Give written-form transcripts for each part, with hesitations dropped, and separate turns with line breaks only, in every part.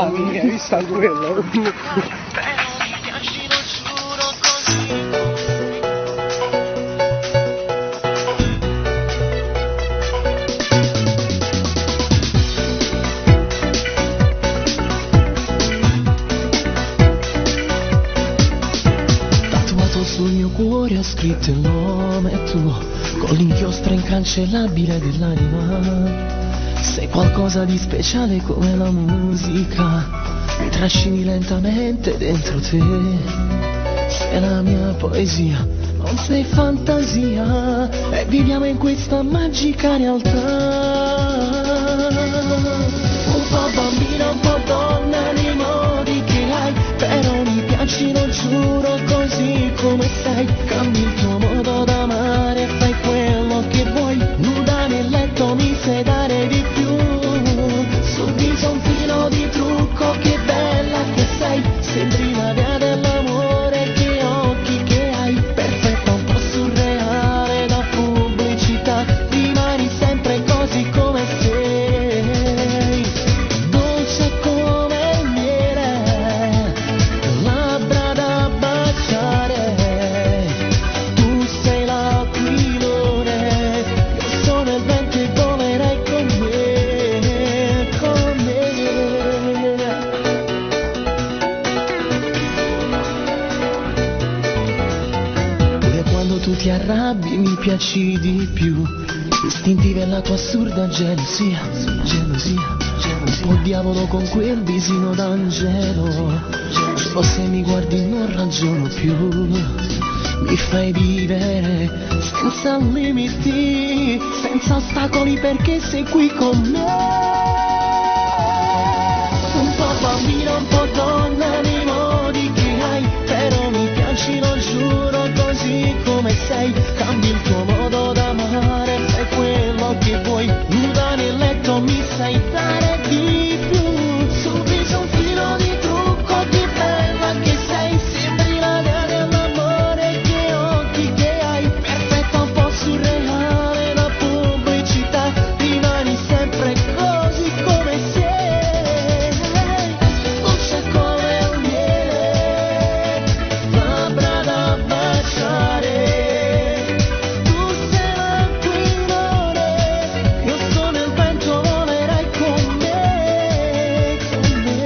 Ah, mica, hai visto quello?
Tatuato sul mio cuore ho scritto il nome tuo, con l'inchiostro incancellabile dell'anima. Sei qualcosa di speciale come la musica, mi trascini lentamente dentro te. Sei la mia poesia, non sei fantasia, e viviamo in questa magica realtà. Un po' bambina, un po' donna nei modi che hai, però mi piaci, lo giuro, così come sei. Cambi il tuo modo d'amare, fai quello che vuoi, nuda nel letto mi sai dare di più. Sul viso un filo di trucco, che bella che sei, sembri la dea dell'amore, che occhi che hai, perfetta, un po' surreale da pubblicità, rimani sempre così come sei, dolce come il miele, labbra da baciare, tu sei l'aquilone, io sono il vento e volerai con me, con me. Pure quando tu ti arrabbi mi piaci di più, istintiva è la tua assurda gelosia, gelosia, un po' diavolo con quel visino d'angelo, solo se mi guardi non ragiono più, mi fai vivere senza limiti, senza ostacoli, perché sei qui con me. Un po' bambina, un po' donna nei modi che hai, però mi piaci, lo giuro, così come sei. Cambi il tuo modo d'amare, fai quello che vuoi, nuda nel letto mi sai dare di più. Sul viso un filo di trucco, che bella che sei, sembri la dea dell'amore, che occhi che hai, perfetta, un po' surreale da pubblicità, rimani sempre così come sei, dolce come il miele, labbra da baciare, tu sei l'aquilone, io sono il vento, volerai con me, con me.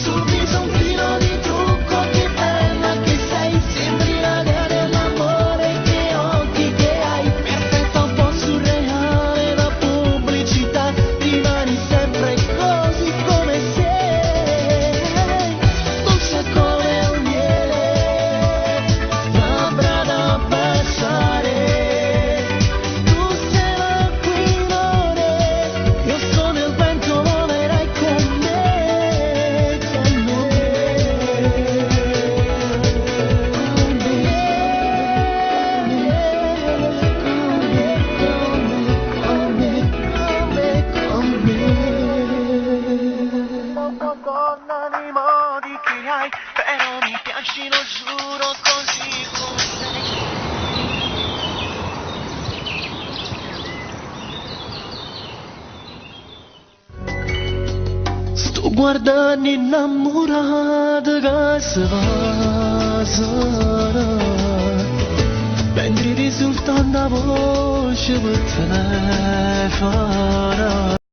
Sul viso un filo di trucco, che bella che sei, sembri la dea dell'amore, che occhi che hai, perfetta, un po' surreale da pubblicità, rimani sempre così come sei, dolce come il miele, labbra da baciare, tu sei l'aquilone, io sono il vento, volerai con me, con me, donna nei modi che hai, però mi piaci, lo giuro, così come sei. Sto guardando innamorato che si va, sarà, mentre risulta una voce per telefono.